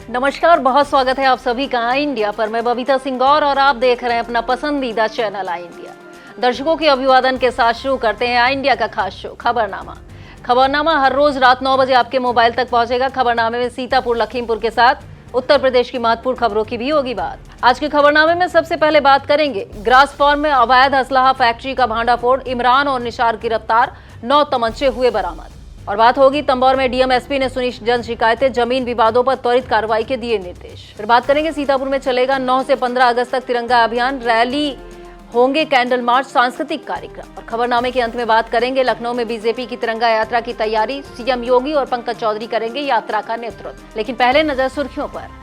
नमस्कार, बहुत स्वागत है आप सभी का आई इंडिया पर। मैं बबीता सिंह और आप देख रहे हैं अपना पसंदीदा चैनल आई इंडिया। दर्शकों के अभिवादन के साथ शुरू करते हैं आई इंडिया का खास शो खबरनामा। खबरनामा हर रोज रात 9 बजे आपके मोबाइल तक पहुंचेगा। खबरनामे में सीतापुर, लखीमपुर के साथ उत्तर प्रदेश की महत्वपूर्ण खबरों की भी होगी बात। आज के खबरनामे में सबसे पहले बात करेंगे ग्रास फार्म में अवैध असलाहा फैक्ट्री का भांडाफोड़, इमरान और निसार गिरफ्तार, 9 तमंचे हुए बरामद। और बात होगी तंबौर में डीएम एसपी ने सुनी जन शिकायतें, जमीन विवादों पर त्वरित कार्रवाई के दिए निर्देश। फिर बात करेंगे सीतापुर में चलेगा 9 से 15 अगस्त तक तिरंगा अभियान, रैली होंगे, कैंडल मार्च, सांस्कृतिक कार्यक्रम। और खबरनामे के अंत में बात करेंगे लखनऊ में बीजेपी की तिरंगा यात्रा की तैयारी, सीएम योगी और पंकज चौधरी करेंगे यात्रा का नेतृत्व। लेकिन पहले नजर सुर्खियों पर।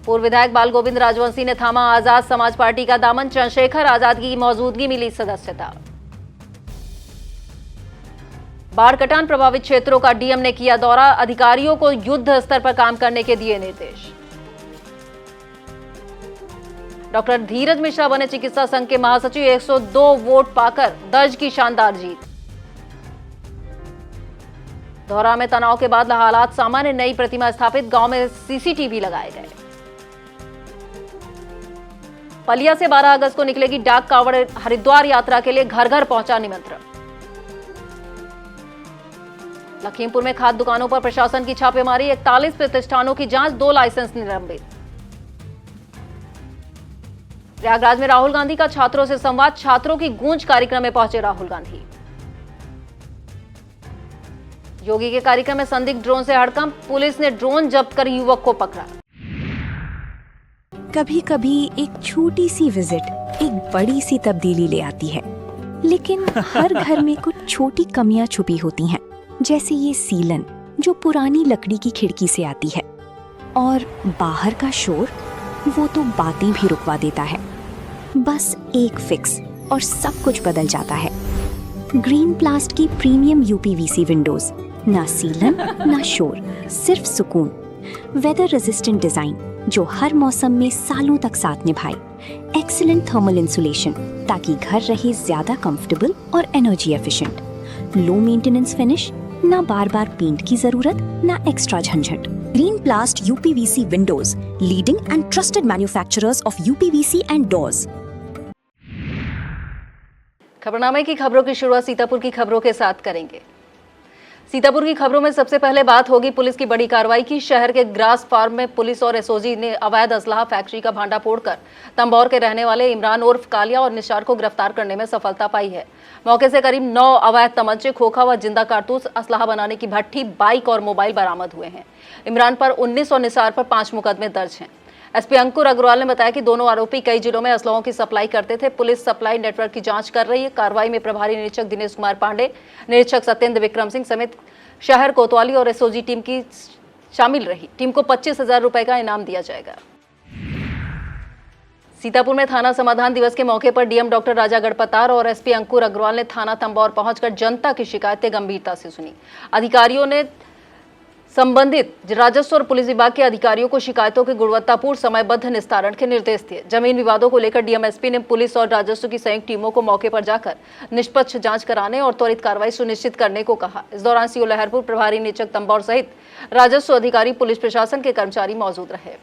पूर्व विधायक बाल गोविंद राजवंशी ने थामा आजाद समाज पार्टी का दामन, चंद्रशेखर आजाद की मौजूदगी मिली सदस्यता। बाढ़ कटान प्रभावित क्षेत्रों का डीएम ने किया दौरा, अधिकारियों को युद्ध स्तर पर काम करने के दिए निर्देश। डॉक्टर धीरज मिश्रा बने चिकित्सा संघ के महासचिव, 102 वोट पाकर दर्ज की शानदार जीत। दौरा में तनाव के बाद हालात सामान्य, नई प्रतिमा स्थापित, गांव में सीसीटीवी लगाए गए। पलिया से 12 अगस्त को निकलेगी डाक कावड़, हरिद्वार यात्रा के लिए घर घर पहुंचा निमंत्रण। लखीमपुर में खाद्य दुकानों पर प्रशासन की छापेमारी, 41 प्रतिष्ठानों की जांच, 2 लाइसेंस निलंबित। प्रयागराज में राहुल गांधी का छात्रों से संवाद, छात्रों की गूंज कार्यक्रम में पहुंचे राहुल गांधी। योगी के कार्यक्रम में संदिग्ध ड्रोन से हड़कंप, पुलिस ने ड्रोन जब्त कर युवक को पकड़ा। कभी कभी एक छोटी सी विजिट एक बड़ी सी तब्दीली ले आती है, लेकिन हर घर में कुछ छोटी कमियां छुपी होती हैं, जैसे ये सीलन जो पुरानी लकड़ी की खिड़की से आती है, और बाहर का शोर वो तो बातें भी रुकवा देता है। बस एक फिक्स और सब कुछ बदल जाता है। ग्रीन प्लास्ट की प्रीमियम यूपीवीसी विंडोज, ना सीलन ना शोर, सिर्फ सुकून। वेदर रेजिस्टेंट डिजाइन जो हर मौसम में सालों तक साथ निभाए। एक्सीलेंट थर्मल इंसुलेशन ताकि घर रहे ज्यादा कंफर्टेबल और energy efficient. Low maintenance finish, ना बार बार पेंट की जरूरत, ना एक्स्ट्रा झंझट। Green plast UPVC windows, leading and trusted manufacturers of UPVC and doors. खबरनामे की खबरों की शुरुआत सीतापुर की खबरों के साथ करेंगे। सीतापुर की खबरों में सबसे पहले बात होगी पुलिस की बड़ी कार्रवाई की। शहर के ग्रास फार्म में पुलिस और एसओजी ने अवैध असलाहा फैक्ट्री का भांडाफोड़ कर तंबौर के रहने वाले इमरान उर्फ कालिया और निसार को गिरफ्तार करने में सफलता पाई है। मौके से करीब 9 अवैध तमंचे, खोखा व जिंदा कारतूस, असलाहा बनाने की भट्ठी, बाइक और मोबाइल बरामद हुए हैं। इमरान पर 19 और निसार पर 5 मुकदमे दर्ज हैं। एसपी अंकुर अग्रवाल ने बताया कि दोनों आरोपी कई जिलों में असलाहों की सप्लाई करते थे। पुलिस सप्लाई नेटवर्क की जांच कर रही है। कार्रवाई में प्रभारी निरीक्षक दिनेश कुमार पांडे, निरीक्षक सत्येंद्र विक्रम सिंह समेत शहर कोतवाली और एसओजी टीम की शामिल रही। टीम को 25,000 रुपए का इनाम दिया जाएगा। सीतापुर में थाना समाधान दिवस के मौके पर डीएम डॉक्टर राजा गढ़पतार और एसपी अंकुर अग्रवाल ने थाना तंबौर पहुंचकर जनता की शिकायतें गंभीरता से सुनी। अधिकारियों ने संबंधित राजस्व और पुलिस विभाग के अधिकारियों को शिकायतों के गुणवत्तापूर्ण समयबद्ध निस्तारण के निर्देश दिए। जमीन विवादों को लेकर डीएमएसपी ने पुलिस और राजस्व की संयुक्त टीमों को मौके पर जाकर निष्पक्ष जांच कराने और त्वरित कार्रवाई सुनिश्चित करने को कहा। इस दौरान सीओ लहरपुर, प्रभारी निरीक्षक तंबौर सहित राजस्व अधिकारी, पुलिस प्रशासन के कर्मचारी मौजूद रहे।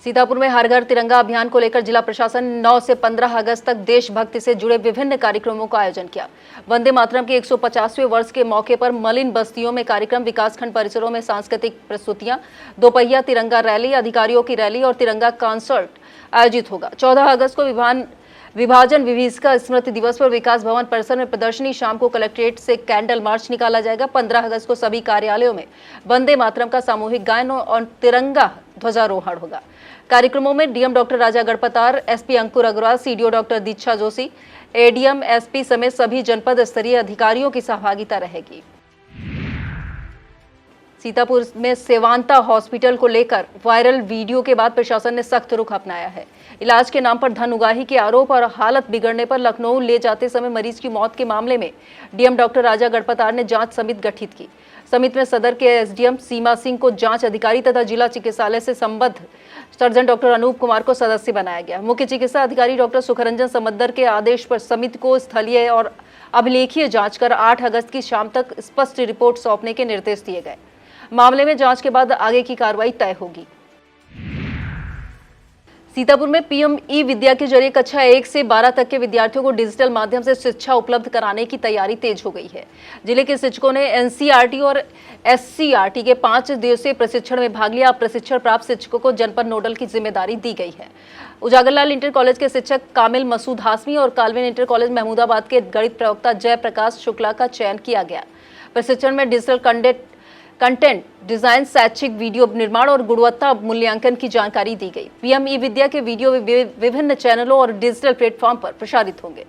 सीतापुर में हर घर तिरंगा अभियान को लेकर जिला प्रशासन 9 से 15 अगस्त तक देशभक्ति से जुड़े विभिन्न कार्यक्रमों का आयोजन किया। वंदे मातरम के 150वें वर्ष के मौके पर मलिन बस्तियों में कार्यक्रम, विकासखंड परिसरों में सांस्कृतिक प्रस्तुतियां, दोपहिया तिरंगा रैली, अधिकारियों की रैली और तिरंगा कॉन्सर्ट आयोजित होगा। 14 अगस्त को विभाजन विभीषिका स्मृति दिवस पर विकास भवन परिसर में प्रदर्शनी, शाम को कलेक्ट्रेट से कैंडल मार्च निकाला जाएगा। 15 अगस्त को सभी कार्यालयों में वंदे मातरम का सामूहिक गायन और तिरंगा ध्वजारोहण होगा। कार्यक्रमों में डीएम डॉक्टर राजा गढ़पतार, एसपी अंकुर अग्रवाल, सीडीओ डॉक्टर दीक्षा जोशी, एडीएम, एसपी समेत सभी जनपद स्तरीय अधिकारियों की सहभागिता रहेगी। सीतापुर में सेवांता हॉस्पिटल को लेकर वायरल वीडियो के बाद प्रशासन ने सख्त रुख अपनाया है। इलाज के नाम पर धन उगाही के आरोप और हालत बिगड़ने पर लखनऊ ले जाते समय मरीज की मौत के मामले में डीएम डॉक्टर राजा गढ़पतार ने जांच समिति गठित की। समिति में सदर के एसडीएम सीमा सिंह को जांच अधिकारी तथा जिला चिकित्सालय से संबद्ध सर्जन डॉक्टर अनूप कुमार को सदस्य बनाया गया। मुख्य चिकित्सा अधिकारी डॉक्टर सुखरंजन समद्दर के आदेश पर समिति को स्थलीय और अभिलेखीय जांच कर 8 अगस्त की शाम तक स्पष्ट रिपोर्ट सौंपने के निर्देश दिए गए। मामले में जांच के बाद आगे की कार्रवाई तय होगी। सीतापुर में पीएम ई विद्या के जरिए कक्षा 1 से 12 तक के विद्यार्थियों को डिजिटल माध्यम से शिक्षा उपलब्ध कराने की तैयारी तेज हो गई है। जिले के शिक्षकों ने एनसीईआरटी और एससीईआरटी के 5 दिवसीय प्रशिक्षण में भाग लिया। प्रशिक्षण प्राप्त शिक्षकों को जनपद नोडल की जिम्मेदारी दी गई है। उजागरलाल इंटर कॉलेज के शिक्षक कामिल मसूद हाशमी और कालवेन इंटर कॉलेज महमूदाबाद के गणित प्रवक्ता जयप्रकाश शुक्ला का चयन किया गया। प्रशिक्षण में डिजिटल कंटेंट डिजाइन, शैक्षिक वीडियो निर्माण और गुणवत्ता मूल्यांकन की जानकारी दी गई। पीएम ई विद्या के वीडियो विभिन्न चैनलों और डिजिटल प्लेटफॉर्म पर प्रसारित होंगे।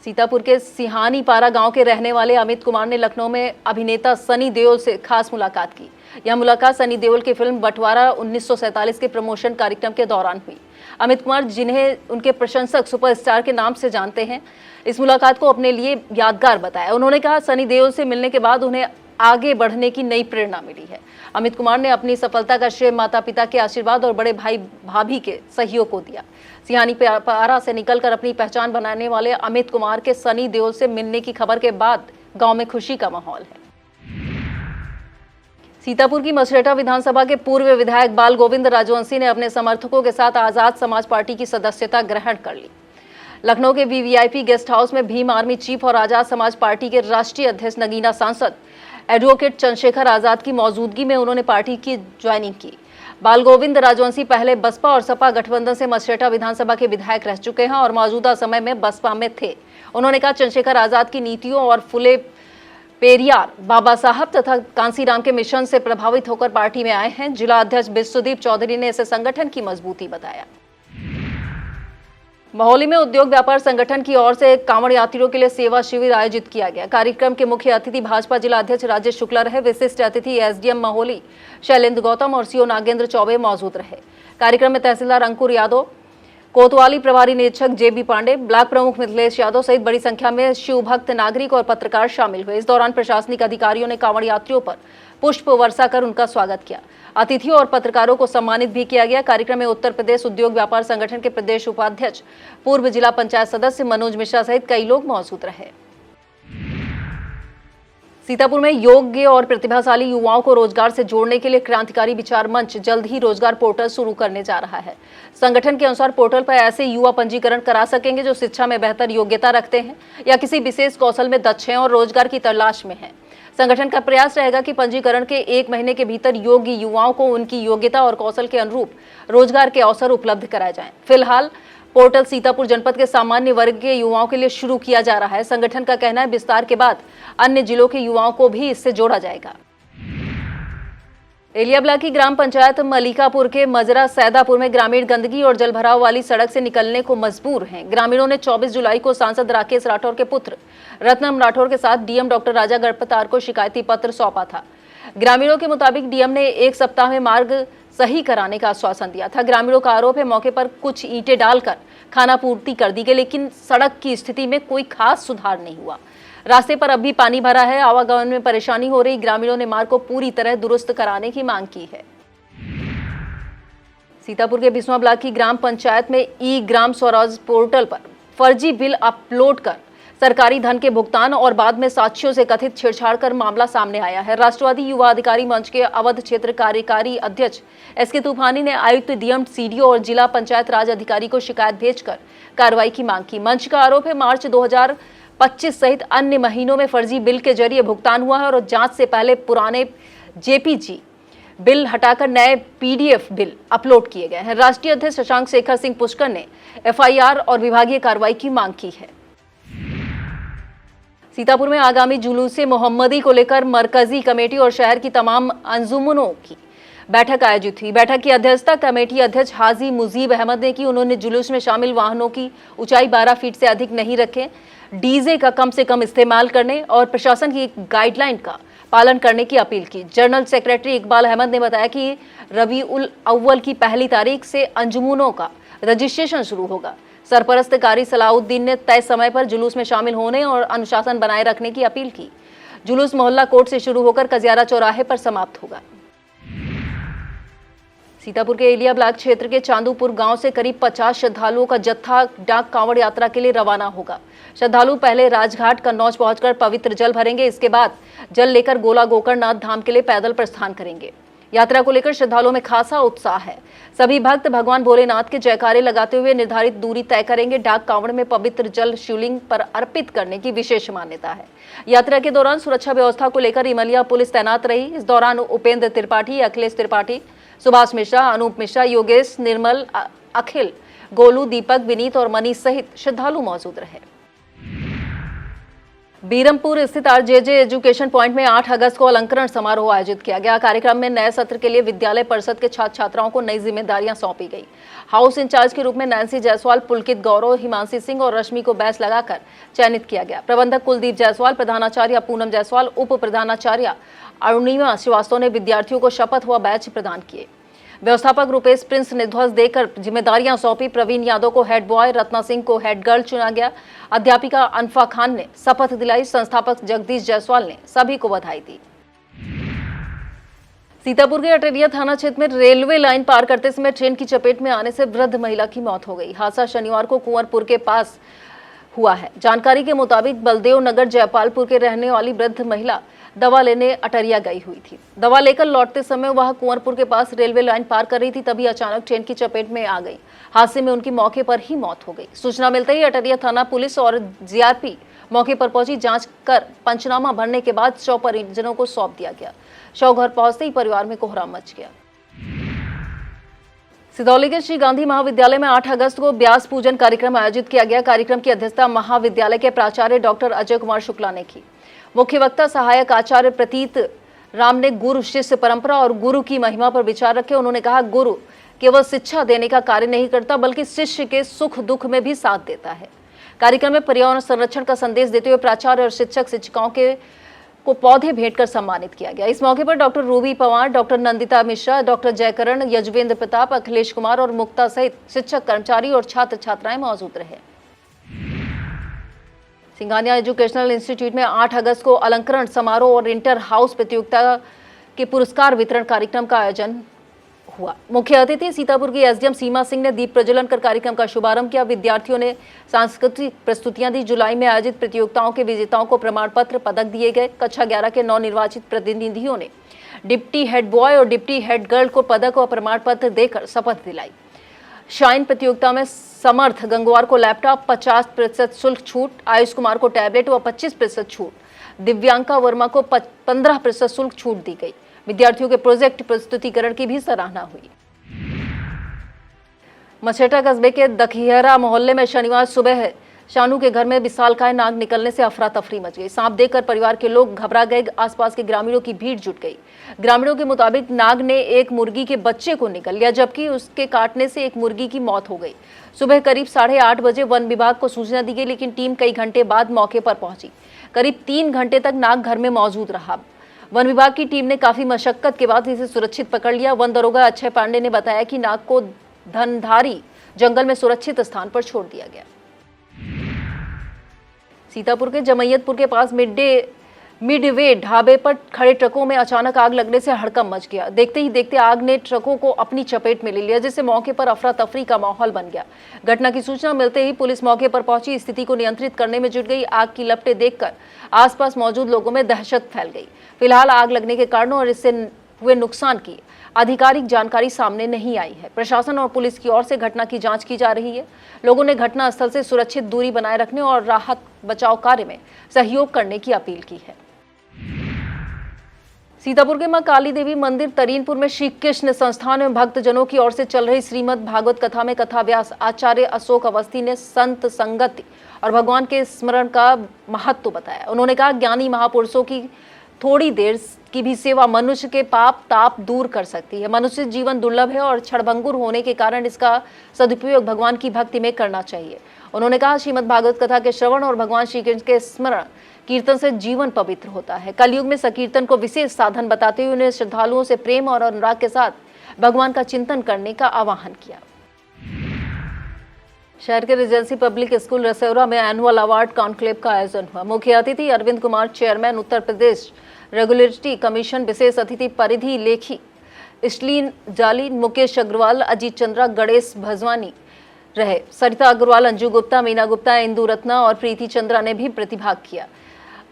सीतापुर के सिहानी पारा गांव के रहने वाले अमित कुमार ने लखनऊ में अभिनेता सनी देओल से खास मुलाकात की। यह मुलाकात सनी देओल की फिल्म बंटवारा 1947 के प्रमोशन कार्यक्रम के दौरान हुई। अमित कुमार, जिन्हें उनके प्रशंसक सुपरस्टार के नाम से जानते हैं, इस मुलाकात को अपने लिए यादगार बताया। उन्होंने कहा, सनी देओल से मिलने के बाद उन्हें आगे बढ़ने की नई प्रेरणा मिली है। अमित कुमार ने अपनी सफलता का श्रेय माता पिता के आशीर्वाद और बड़े भाई भाभी के सहयोग को दिया। सिहानी पारा से निकलकर अपनी पहचान बनाने वाले अमित कुमार के सनी देओल से मिलने की खबर के बाद गांव में खुशी का माहौल है। सीतापुर की मछरेटा विधानसभा के पूर्व विधायक बाल गोविंद राजवंशी ने अपने समर्थकों के साथ आजाद समाज पार्टी की सदस्यता ग्रहण कर ली। लखनऊ के वीवीआईपी गेस्ट हाउस में भीम आर्मी चीफ और आजाद समाज पार्टी के राष्ट्रीय अध्यक्ष नगीना सांसद एडवोकेट चंद्रशेखर आजाद की मौजूदगी में उन्होंने पार्टी की ज्वाइनिंग की। बाल गोविंद राजवंशी पहले बसपा और सपा गठबंधन से मछरेटा विधानसभा के विधायक रह चुके हैं और मौजूदा समय में बसपा में थे। उन्होंने कहा, चंद्रशेखर आजाद की नीतियों और फुले पेरियार, बाबा साहब तथा कांसीराम के मिशन से प्रभावित होकर पार्टी में आए हैं। जिला अध्यक्ष विश्वदीप चौधरी ने इसे संगठन की मजबूती बताया। महोली में उद्योग व्यापार संगठन की ओर से कांवड़ यात्रियों के लिए सेवा शिविर आयोजित किया गया। कार्यक्रम के मुख्य अतिथि भाजपा जिला अध्यक्ष राजेश शुक्ला रहे। विशिष्ट अतिथि एसडीएम महोली शैलेंद्र गौतम और सीओ नागेंद्र चौबे मौजूद रहे। कार्यक्रम में तहसीलदार अंकुर यादव, कोतवाली प्रभारी निरीक्षक जेबी पांडे, ब्लॉक प्रमुख मिथिलेश यादव सहित बड़ी संख्या में शिव भक्त, नागरिक और पत्रकार शामिल हुए। इस दौरान प्रशासनिक अधिकारियों ने कांवड़ यात्रियों पर पुष्प वर्षा कर उनका स्वागत किया। अतिथियों और पत्रकारों को सम्मानित भी किया गया। कार्यक्रम में उत्तर प्रदेश उद्योग व्यापार संगठन के प्रदेश उपाध्यक्ष, पूर्व जिला पंचायत सदस्य मनोज मिश्रा सहित कई लोग मौजूद रहे। सीतापुर में योग्य और प्रतिभाशाली युवाओं को रोजगार से जोड़ने के लिए क्रांतिकारी विचार मंच जल्द ही रोजगार पोर्टल शुरू करने जा रहा है। संगठन के अनुसार पोर्टल पर ऐसे युवा पंजीकरण करा सकेंगे जो शिक्षा में बेहतर योग्यता रखते हैं या किसी विशेष कौशल में दक्ष हैं और रोजगार की तलाश में हैं। संगठन का प्रयास रहेगा कि पंजीकरण के 1 महीने के भीतर योग्य युवाओं को उनकी योग्यता और कौशल के अनुरूप रोजगार के अवसर उपलब्ध कराए जाएं। फिलहाल पोर्टल सीतापुर जनपद के सामान्य वर्ग के युवाओं के लिए शुरू किया जा रहा है। संगठन का कहना है, विस्तार के बाद अन्य जिलों के युवाओं को भी इससे जोड़ा जाएगा। एलिया ब्लॉक की ग्राम पंचायत मलिकापुर के मजरा सैदापुर में ग्रामीण गंदगी और जलभराव वाली सड़क से निकलने को मजबूर हैं। ग्रामीणों ने 24 जुलाई को सांसद राकेश राठौर के पुत्र रत्नम राठौर के साथ डीएम डॉक्टर राजा गणपतार को शिकायती पत्र सौंपा था। ग्रामीणों के मुताबिक डीएम ने 1 सप्ताह में मार्ग सही कराने का आश्वासन दिया था। ग्रामीणों का आरोप है, मौके पर कुछ ईंटें डालकर खाना पूर्ति कर दी गई, लेकिन सड़क की स्थिति में कोई खास सुधार नहीं हुआ। रास्ते पर अब भी पानी भरा है, आवागमन में परेशानी हो रही। ग्रामीणों ने मार्ग को पूरी तरह दुरुस्त कराने की मांग की है। सीतापुर के बिस्वा ब्लॉक की ग्राम पंचायत में ई ग्राम स्वराज पोर्टल पर फर्जी बिल अपलोड कर सरकारी धन के भुगतान और बाद में साक्ष्यों से कथित छेड़छाड़ कर मामला सामने आया है। राष्ट्रवादी युवा अधिकारी मंच के अवध क्षेत्र कार्यकारी अध्यक्ष एसके तूफानी ने आयुक्त, डीएम, सीडीओ और जिला पंचायत राज अधिकारी को शिकायत भेजकर कार्रवाई की मांग की। मंच का आरोप है, मार्च 2025 सहित अन्य महीनों में फर्जी बिल के जरिए भुगतान हुआ है और जांच से पहले पुराने जेपीजी बिल हटाकर नए पीडीएफ बिल अपलोड किए गए हैं। राष्ट्रीय अध्यक्ष शशांक शेखर सिंह पुष्कर ने एफआईआर और विभागीय कार्रवाई की मांग की है। सीतापुर में आगामी जुलूस-ए मोहम्मदी को लेकर मरकजी कमेटी और शहर की तमाम अंजुमनों की बैठक आयोजित हुई। बैठक की अध्यक्षता कमेटी अध्यक्ष हाजी मुजीब अहमद ने की। उन्होंने जुलूस में शामिल वाहनों की ऊंचाई 12 फीट से अधिक नहीं रखें, डीजे का कम से कम इस्तेमाल करने और प्रशासन की गाइडलाइन का पालन करने की अपील की। जनरल सेक्रेटरी इकबाल अहमद ने बताया कि रबीउल अव्वल की पहली तारीख से अंजुमनों का रजिस्ट्रेशन शुरू होगा। सरपरस्त कारी सलाउद्दीन ने तय समय पर जुलूस में शामिल होने और अनुशासन बनाए रखने की अपील की। जुलूस मोहल्ला कोर्ट से शुरू होकर कजियारा चौराहे पर समाप्त होगा। सीतापुर के एलिया ब्लॉक क्षेत्र के चांदूपुर गांव से करीब 50 श्रद्धालुओं का जत्था डाक कांवड़ यात्रा के लिए रवाना होगा। श्रद्धालु पहले राजघाट कन्नौज पहुंचकर पवित्र जल भरेंगे। इसके बाद जल लेकर गोला गोकर्णनाथ धाम के लिए पैदल प्रस्थान करेंगे। यात्रा को लेकर श्रद्धालुओं में खासा उत्साह है। सभी भक्त भगवान भोलेनाथ के जयकारे लगाते हुए निर्धारित दूरी तय करेंगे। डाक कांवड़ में पवित्र जल शिवलिंग पर अर्पित करने की विशेष मान्यता है। यात्रा के दौरान सुरक्षा व्यवस्था को लेकर इमलिया पुलिस तैनात रही। इस दौरान उपेंद्र त्रिपाठी, अखिलेश त्रिपाठी, सुभाष मिश्रा, अनूप मिश्रा, योगेश, निर्मल, अखिल, गोलू, दीपक, विनीत और मनीष सहित श्रद्धालु मौजूद रहे। बीरमपुर स्थित आरजेजे एजुकेशन पॉइंट में 8 अगस्त को अलंकरण समारोह आयोजित किया गया। कार्यक्रम में नए सत्र के लिए विद्यालय परिषद के छात्र छात्राओं को नई जिम्मेदारियां सौंपी गई। हाउस इंचार्ज के रूप में नैन्सी जायसवाल, पुलकित गौरव, हिमांशी सिंह और रश्मि को बैच लगाकर चयनित किया गया। प्रबंधक कुलदीप जायसवाल, प्रधानाचार्य पूनम जायसवाल, उप प्रधानाचार्य अरुणिमा श्रीवास्तव ने विद्यार्थियों को शपथ व बैच प्रदान किए। व्यवस्थापक रुपेश प्रिंस ने ध्वज देकर जिम्मेदारियां सौंपी। प्रवीण यादव को हेड बॉय, रत्ना सिंह को हेड गर्ल चुना गया। अध्यापिका अनफा खान ने शपथ दिलाई। संस्थापक जगदीश जायसवाल ने सभी को बधाई दी। सीतापुर के अटरिया थाना क्षेत्र में रेलवे लाइन पार करते समय ट्रेन की चपेट में आने से वृद्ध महिला की मौत हो गई। हादसा शनिवार को कुंवरपुर के पास हुआ है। जानकारी के मुताबिक बलदेव नगर जयपालपुर के रहने वाली वृद्ध महिला दवा लेने अटरिया गई हुई थी। दवा लेकर लौटते समय वह कुंवरपुर के पास रेलवे लाइन पार कर रही थी, तभी अचानक ट्रेन की चपेट में आ गई। हादसे में उनकी मौके पर ही मौत हो गई। सूचना मिलते ही अटरिया थाना पुलिस और जीआरपी मौके पर पहुंची। जांच कर पंचनामा भरने के बाद शव परिजनों को सौंप दिया गया। शव घर पहुंचते ही परिवार में कोहराम मच गया। सिदौली के श्री गांधी महाविद्यालय में 8 अगस्त को व्यास पूजन कार्यक्रम आयोजित किया गया। कार्यक्रम की अध्यक्षता महाविद्यालय के प्राचार्य डॉक्टर अजय कुमार शुक्ला ने की। मुख्य वक्ता सहायक आचार्य प्रतीत राम ने गुरु शिष्य परंपरा और गुरु की महिमा पर विचार रखे। उन्होंने कहा, गुरु केवल शिक्षा देने का कार्य नहीं करता बल्कि शिष्य के सुख दुख में भी साथ देता है। कार्यक्रम में पर्यावरण संरक्षण का संदेश देते हुए प्राचार्य और शिक्षक शिक्षिकाओं को पौधे भेंट कर सम्मानित किया गया। इस मौके पर doctor Ruby Pawar, doctor Nandita Mishra, doctor Jaikaran, Yuzvendra Pratap, Akhilesh Kumar और मुक्ता सहित शिक्षक, कर्मचारी और छात्र छात्राएं मौजूद रहे। सिंघानिया एजुकेशनल इंस्टीट्यूट में 8 अगस्त को अलंकरण समारोह और इंटर हाउस प्रतियोगिता के पुरस्कार वितरण कार्यक्रम का आयोजन हुआ। मुख्य अतिथि सीतापुर की एसडीएम सीमा सिंह ने दीप प्रज्वलन कर कार्यक्रम का शुभारंभ किया। विद्यार्थियों ने सांस्कृतिक प्रस्तुतियां दी। जुलाई में आयोजित प्रतियोगिताओं के विजेताओं को प्रमाण पत्र, पदक दिए गए। कक्षा 11 के नवनिर्वाचित प्रतिनिधियों ने डिप्टी हेड बॉय और डिप्टी हेड गर्ल को पदक और प्रमाण पत्र देकर शपथ दिलाई। शाइन प्रतियोगिता में समर्थ गंगवार को लैपटॉप, 50% शुल्क छूट, आयुष कुमार को टैबलेट व 25% छूट, दिव्यांका वर्मा को 15% शुल्क छूट दी गई। विद्यार्थियों के प्रोजेक्ट प्रस्तुतिकरण की भी सराहना हुई। मछेटा कस्बे के दखिहरा मोहल्ले में शनिवार सुबह शानू के घर में विशालकाय नाग निकलने से अफरा तफरी मच गई। सांप देखकर परिवार के लोग घबरा गए। आसपास के ग्रामीणों की भीड़ जुट गई। ग्रामीणों के मुताबिक नाग ने एक मुर्गी के बच्चे को निगल लिया, जबकि उसके काटने से एक मुर्गी की मौत हो गई। सुबह करीब 8:30 बजे वन विभाग को सूचना दी गई, लेकिन टीम कई घंटे बाद मौके पर पहुंची। करीब 3 घंटे तक नाग घर में मौजूद रहा। वन विभाग की टीम ने काफी मशक्कत के बाद इसे सुरक्षित पकड़ लिया। वन दरोगा अक्षय पांडे ने बताया कि नाग को धनधारी जंगल में सुरक्षित स्थान पर छोड़ दिया गया। सीतापुर के जमैयतपुर के पास मिडवे ढाबे पर खड़े ट्रकों में अचानक आग लगने से हड़कंप मच गया। देखते ही देखते आग ने ट्रकों को अपनी चपेट में ले लिया, जिससे मौके पर अफरा तफरी का माहौल बन गया। घटना की सूचना मिलते ही पुलिस मौके पर पहुंची, स्थिति को नियंत्रित करने में जुट गई। आग की लपटें देखकर आसपास मौजूद लोगों में दहशत फैल गई। फिलहाल आग लगने के कारणों और इससे हुए नुकसान की आधिकारिक जानकारी सामने नहीं आई है। प्रशासन और पुलिस की ओर से घटना की जांच की जा रही है। लोगों ने घटनास्थल से सुरक्षित दूरी बनाए रखने और राहत बचाव कार्य में सहयोग करने की अपील की है। सीतापुर के मां काली देवी मंदिर तरीनपुर में श्री कृष्ण संस्थान में भक्तजनों की ओर से चल रही श्रीमद् भागवत कथा में कथा व्यास आचार्य अशोक अवस्थी ने संत संगति और भगवान के स्मरण का महत्व बताया। उन्होंने कहा, ज्ञानी महापुरुषों की थोड़ी देर की भी सेवा मनुष्य के पाप ताप दूर कर सकती है। मनुष्य जीवन दुर्लभ है और क्षणभंगुर होने के कारण इसका सदुपयोग भगवान की भक्ति में करना चाहिए। उन्होंने कहा, श्रीमद् भागवत कथा के श्रवण और भगवान श्री कृष्ण के स्मरण कीर्तन से जीवन पवित्र होता है। कलयुग में संकीर्तन को विशेष साधन बताते हुए उन्हें श्रद्धालुओं से प्रेम और अनुराग के साथ भगवान का चिंतन करने का आह्वान किया। शहर के रेजेंसी पब्लिक स्कूल रसौरा में एनुअल अवार्ड कॉन्क्लेव का आयोजन हुआ। मुख्य अतिथि Arvind Kumar, chairman Uttar Pradesh regulatory commission, विशेष अतिथि परिधि लेखी इशलीन जाली, मुकेश अग्रवाल, अजीत चंद्रा, गणेश भजवानी रहे। सरिता अग्रवाल, अंजू गुप्ता, मीना गुप्ता, इंदु रत्ना और प्रीति चंद्रा ने भी प्रतिभाग किया।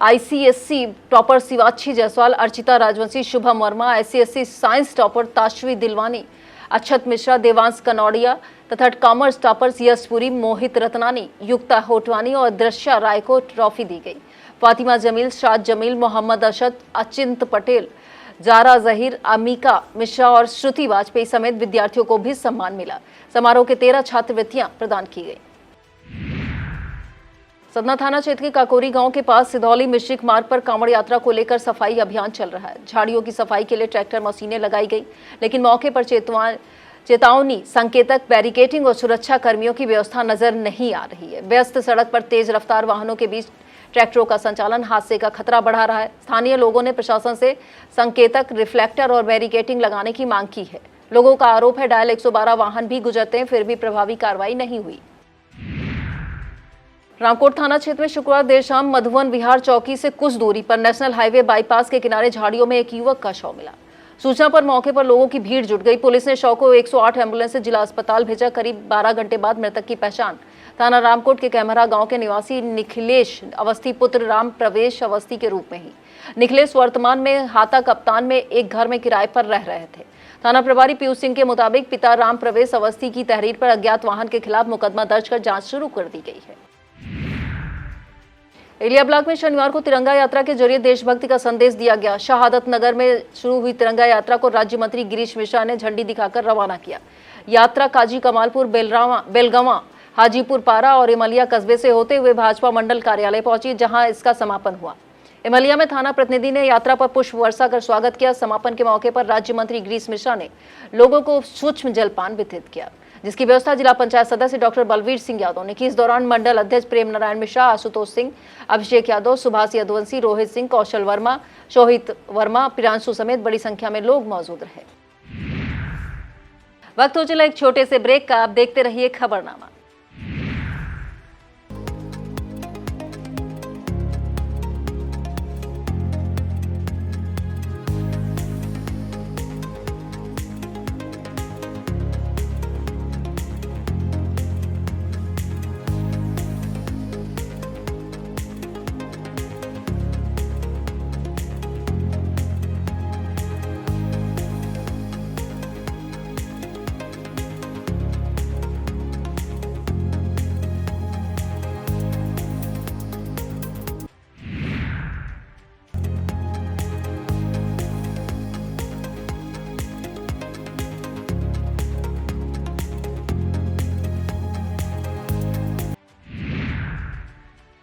ICSC topper Shivakshi Jaiswal, Archita Rajvanshi, Shubham Verma, ICSC science topper Tashvi Dilwani, Akshat Mishra, Devansh Kanodia तथा कॉमर्स टॉपर्स यशपुरी, मोहित रतनानी, युक्ता होटवानी और दृश्या राय को ट्रॉफी दी गई। फातिमा जमील, शाद जमील, मोहम्मद अशद, अचिंत पटेल, जारा जहीर, अमीका मिश्रा और श्रुति वाजपेयी समेत विद्यार्थियों को भी सम्मान मिला। समारोह के 13 छात्रवृत्तियां प्रदान की गई। सतना थाना क्षेत्र के काकोरी गांव के पास सिधौली मिश्रिक मार्ग पर कांवड़ यात्रा को लेकर सफाई अभियान चल रहा है। झाड़ियों की सफाई के लिए ट्रैक्टर मशीनें लगाई गई, लेकिन मौके पर चेतावनी संकेतक, बैरिकेडिंग और सुरक्षा कर्मियों की व्यवस्था नजर नहीं आ रही है। व्यस्त सड़क पर तेज रफ्तार वाहनों के बीच ट्रैक्टरों का संचालन हादसे का खतरा बढ़ा रहा है। स्थानीय लोगों ने प्रशासन से संकेतक, रिफ्लेक्टर और बैरिकेडिंग लगाने की मांग की है। लोगों का आरोप है डायल 112 वाहन भी गुजरते हैं, फिर भी प्रभावी कार्रवाई नहीं हुई। रामकोट थाना क्षेत्र में शुक्रवार देर शाम मधुवन विहार चौकी से कुछ दूरी पर नेशनल हाईवे बाईपास के किनारे झाड़ियों में एक युवक का शव मिला। सूचना पर मौके पर लोगों की भीड़ जुट गई। पुलिस ने शव को 108 एम्बुलेंस से जिला अस्पताल भेजा। करीब 12 घंटे बाद मृतक की पहचान थाना रामकोट के कैमरा गांव के निवासी निखिलेश अवस्थी पुत्र राम प्रवेश अवस्थी के रूप में ही। निखिलेश वर्तमान में हाता कप्तान में एक घर में किराए पर रह रहे थे। थाना प्रभारी पीयूष सिंह के मुताबिक पिता राम प्रवेश अवस्थी की तहरीर पर अज्ञात वाहन के खिलाफ मुकदमा दर्ज कर जांच शुरू कर दी गई है। एलिया ब्लॉक में शनिवार को तिरंगा यात्रा के जरिए देशभक्ति का संदेश दिया गया। शहादत नगर में शुरू हुई तिरंगा यात्रा को राज्य मंत्री गिरीश मिश्रा ने झंडी दिखाकर रवाना किया। यात्रा काजी कमालपुर, बेलगावा, हाजीपुर पारा और इमलिया कस्बे से होते हुए भाजपा मंडल कार्यालय पहुंची, जहां इसका समापन हुआ। इमलिया में थाना प्रतिनिधि ने यात्रा पर पुष्प वर्षा कर स्वागत किया। समापन के मौके पर राज्य मंत्री गिरीश मिश्रा ने लोगों को सूक्ष्म जलपान वितरित किया, जिसकी व्यवस्था जिला पंचायत सदस्य डॉक्टर बलवीर सिंह यादव ने की। इस दौरान मंडल अध्यक्ष प्रेम नारायण मिश्रा, आशुतोष सिंह, अभिषेक यादव, सुभाष यदुवंशी, रोहित सिंह, कौशल वर्मा, शोहित वर्मा, प्रियांशु समेत बड़ी संख्या में लोग मौजूद रहे। वक्त हो चला एक छोटे से ब्रेक का। आप देखते रहिए खबरनामा।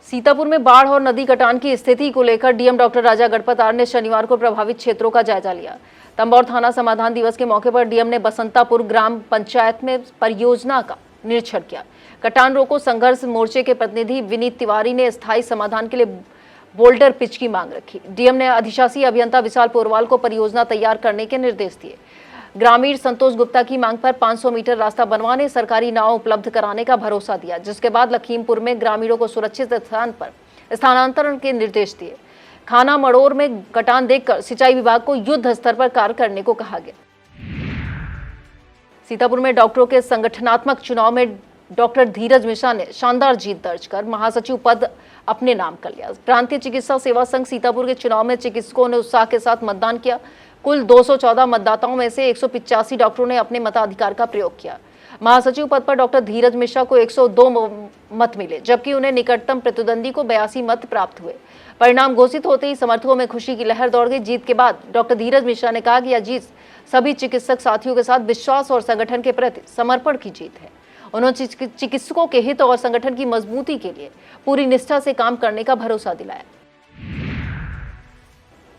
सीतापुर में बाढ़ और नदी कटान की स्थिति को लेकर डीएम डॉक्टर राजा गणपत ने शनिवार को प्रभावित क्षेत्रों का जायजा लिया। तंबौर थाना समाधान दिवस के मौके पर डीएम ने बसंतापुर ग्राम पंचायत में परियोजना का निरीक्षण किया। कटान रोको संघर्ष मोर्चे के प्रतिनिधि विनीत तिवारी ने स्थायी समाधान के लिए बोल्डर पिच की मांग रखी। डीएम ने अधिशासी अभियंता विशाल पोरवाल को परियोजना तैयार करने के निर्देश दिए। ग्रामीण संतोष गुप्ता की मांग पर 500 मीटर रास्ता बनवाने, सरकारी नाव उपलब्ध कराने का भरोसा दिया, जिसके बाद लखीमपुर में ग्रामीणों को सुरक्षित स्थान पर स्थानांतरण के निर्देश दिए। खाना मड़ोर में कटान देखकर सिंचाई विभाग को युद्ध स्तर पर कार्य करने को कहा गया। सीतापुर में डॉक्टरों के संगठनात्मक चुनाव में डॉक्टर धीरज मिश्रा ने शानदार जीत दर्ज कर महासचिव पद अपने नाम कर लिया। प्रांतीय चिकित्सा सेवा संघ सीतापुर के चुनाव में चिकित्सकों ने उत्साह के साथ मतदान किया। कुल 214 मतदाताओं में से 185 डॉक्टरों ने अपने मताधिकार का प्रयोग किया। महासचिव पद पर डॉक्टर धीरज मिश्रा को 102 मत मिले, जबकि उन्हें निकटतम प्रतिद्वंदी को 82 मत प्राप्त हुए। परिणाम घोषित होते ही समर्थकों में खुशी की लहर दौड़ गई। जीत के बाद डॉक्टर धीरज मिश्रा ने कहा कि यह जीत सभी चिकित्सक साथियों के साथ विश्वास और संगठन के प्रति समर्पण की जीत है। उन्होंने चिकित्सकों के हित और संगठन की मजबूती के लिए पूरी निष्ठा से काम करने का भरोसा दिलाया।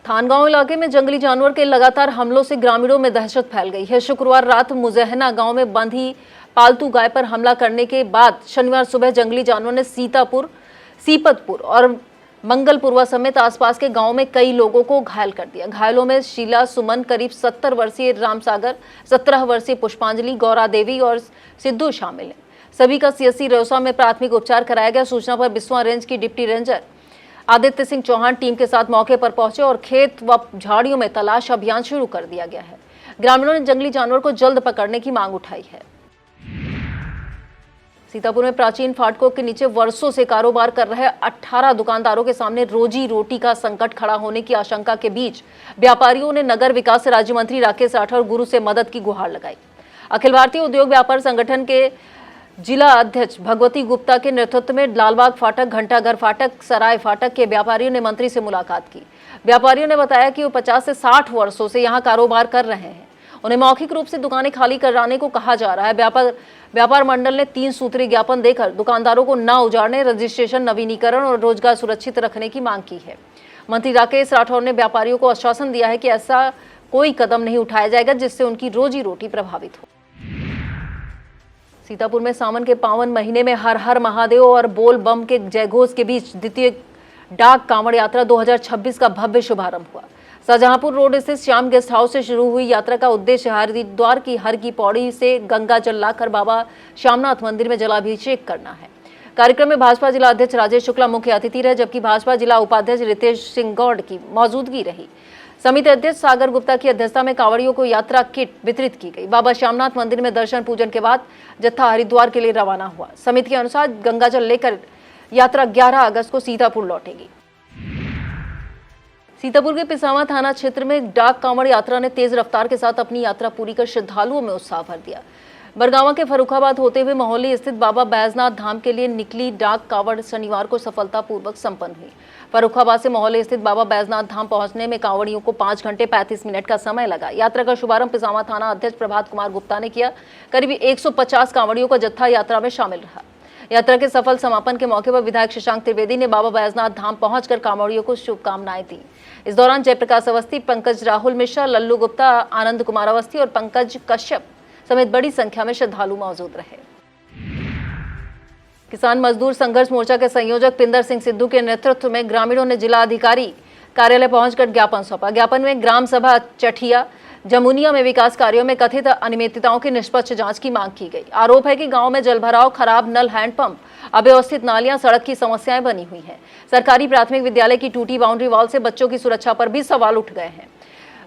थानगांव इलाके में जंगली जानवर के लगातार हमलों से ग्रामीणों में दहशत फैल गई है। शुक्रवार रात मुजहना गांव में बंधी पालतू गाय पर हमला करने के बाद शनिवार सुबह जंगली जानवर ने सीपतपुर और मंगलपुरवा समेत आसपास के गांव में कई लोगों को घायल कर दिया। घायलों में शीला सुमन, करीब 70 वर्षीय रामसागर, 17 वर्षीय पुष्पांजलि, गौरा देवी और सिद्धू शामिल हैं। सभी का सीएससी रौसा में प्राथमिक उपचार कराया गया। सूचना पर बिस्वा रेंज की deputy ranger Aditya Singh Chauhan team के साथ मौके पर पहुंचे और खेत व झाड़ियों में तलाश अभियान शुरू कर दिया गया है। ग्रामीणों ने जंगली जानवर को जल्द पकड़ने की मांग उठाई है। सीतापुर में प्राचीन फाटकों के नीचे वर्षों से कारोबार कर रहे 18 दुकानदारों के सामने रोजी रोटी का संकट खड़ा होने की आशंका के बीच व्यापारियों ने नगर विकास राज्य मंत्री राकेश राठौर गुरु से मदद की गुहार लगाई। अखिल भारतीय उद्योग व्यापार संगठन के जिला अध्यक्ष भगवती गुप्ता के नेतृत्व में लालबाग फाटक, घंटाघर फाटक, सराय फाटक के व्यापारियों ने मंत्री से मुलाकात की। व्यापारियों ने बताया कि वो 50 से 60 वर्षों से यहाँ कारोबार कर रहे हैं। उन्हें मौखिक रूप से दुकानें खाली कराने को कहा जा रहा है। व्यापार मंडल ने 3 सूत्री ज्ञापन देकर दुकानदारों को न उजाड़ने, रजिस्ट्रेशन नवीनीकरण और रोजगार सुरक्षित रखने की मांग की है। मंत्री राकेश राठौर ने व्यापारियों को आश्वासन दिया है कि ऐसा कोई कदम नहीं उठाया जाएगा जिससे उनकी रोजी रोटी प्रभावित हो। सीतापुर में सावन के पावन महीने में हर हर महादेव और बोल बम के जयघोष के बीच द्वितीय डाक कांवड़ यात्रा 2026 का भव्य शुभारंभ हुआ। शाहजहांपुर रोड स्थित श्याम गेस्ट हाउस से शुरू हुई यात्रा का उद्देश्य हरिद्वार की हर की पौड़ी से गंगा जल लाकर बाबा श्यामनाथ मंदिर में जलाभिषेक करना है। कार्यक्रम में भाजपा जिला अध्यक्ष राजेश शुक्ला मुख्य अतिथि रहे, जबकि भाजपा जिला उपाध्यक्ष रितेश सिंह गौड़ की मौजूदगी रही। समिति अध्यक्ष सागर गुप्ता की अध्यक्षता में कांवड़ियों को यात्रा किट वितरित की गई। बाबा श्यामनाथ मंदिर में दर्शन पूजन के बाद जत्था हरिद्वार के लिए रवाना हुआ। समिति के अनुसार गंगाजल लेकर यात्रा 11 अगस्त को सीतापुर लौटेगी। सीतापुर के पिसावा थाना क्षेत्र में डाक कांवड़ यात्रा ने तेज रफ्तार के साथ अपनी यात्रा पूरी कर श्रद्धालुओं में उत्साह भर दिया। बरगावा के फर्रुखाबाद होते हुए मोहल्ली स्थित बाबा बैजनाथ धाम के लिए निकली डाक कांवड़ शनिवार को सफलतापूर्वक संपन्न हुई। फर्रुखाबाद से मोहल्ले स्थित बाबा बैजनाथ धाम पहुंचने में कांवड़ियों को 5 घंटे 35 मिनट का समय लगा। यात्रा का शुभारंभ पिसावा थाना अध्यक्ष प्रभात कुमार गुप्ता ने किया। करीब 150 कांवड़ियों का जत्था यात्रा में शामिल रहा। यात्रा के सफल समापन के मौके पर विधायक शशांक त्रिवेदी ने बाबा बैजनाथ धाम पहुंचकर कांवड़ियों को शुभकामनाएं दी। इस दौरान जयप्रकाश अवस्थी, पंकज राहुल मिश्रा, लल्लू गुप्ता, आनंद कुमार अवस्थी और पंकज कश्यप समेत बड़ी संख्या में श्रद्धालु मौजूद रहे। किसान मजदूर संघर्ष मोर्चा के संयोजक पिंदर सिंह सिद्धू के नेतृत्व में ग्रामीणों ने जिला अधिकारी कार्यालय पहुंचकर ज्ञापन सौंपा। ज्ञापन में ग्राम सभा चठिया जमुनिया में विकास कार्यों में कथित अनियमितताओं की निष्पक्ष जांच की मांग की गई। आरोप है कि गांव में जलभराव, खराब नल, हैंडपंप, अव्यवस्थित नालियां, सड़क की समस्याएं बनी हुई हैं। सरकारी प्राथमिक विद्यालय की टूटी बाउंड्री वॉल से बच्चों की सुरक्षा पर भी सवाल उठ गए हैं।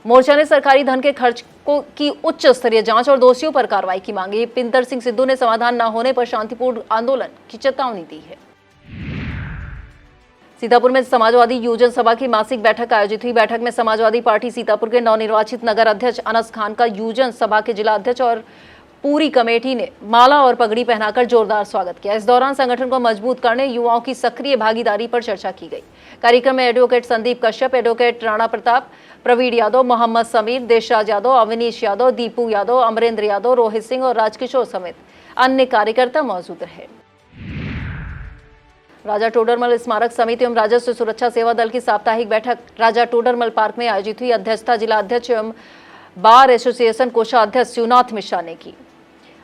मोर्चा ने सरकारी धन के खर्च की उच्च स्तरीय जांच और दोषियों पर कार्रवाई की मांगी। पिंदर सिंह सिद्धू ने समाधान न होने पर शांतिपूर्ण आंदोलन की चेतावनी दी है। सीतापुर में समाजवादी युवजन सभा की मासिक बैठक आयोजित हुई। बैठक में समाजवादी पार्टी सीतापुर के नवनिर्वाचित नगर अध्यक्ष अनस खान का युवजन सभा के जिला अध्यक्ष और पूरी कमेटी ने माला और पगड़ी पहनाकर जोरदार स्वागत किया। इस दौरान संगठन को मजबूत करने युवाओं की सक्रिय भागीदारी पर चर्चा की गई। कार्यक्रम में एडवोकेट संदीप कश्यप, एडवोकेट राणा प्रताप, प्रवीण यादव, मोहम्मद समीर, देशराज यादव, अविनीश यादव, दीपू यादव, अमरेंद्र यादव, रोहित सिंह और राजकिशोर समेत अन्य कार्यकर्ता मौजूद रहे। राजा टोडरमल स्मारक समिति एवं राजस्व सुरक्षा सेवा दल की साप्ताहिक बैठक राजा टोडरमल पार्क में आयोजित हुई। अध्यक्षता जिला अध्यक्ष एवं बार एसोसिएशन कोषाध्यक्ष शिवनाथ मिश्रा ने की।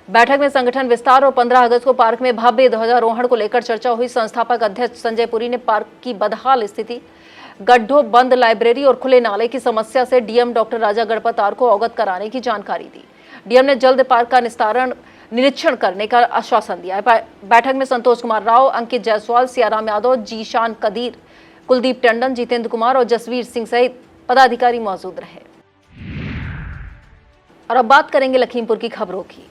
बैठक में संगठन विस्तार और 15 अगस्त को पार्क में भव्य ध्वजारोहण को लेकर चर्चा हुई। संस्थापक अध्यक्ष संजय पुरी ने पार्क की बदहाल स्थिति, गड्ढों, बंद लाइब्रेरी और खुले नाले की समस्या से DM doctor Raja Ganpat R को अवगत कराने की जानकारी दी। डीएम ने जल्द पार्क का निरीक्षण करने का आश्वासन दिया है। बैठक में संतोष कुमार राव, अंकित जायसवाल, सियाराम यादव, जीशान कदीर, कुलदीप टंडन, जितेंद्र कुमार और जसवीर सिंह सहित पदाधिकारी मौजूद रहे। और अब बात करेंगे लखीमपुर की खबरों की।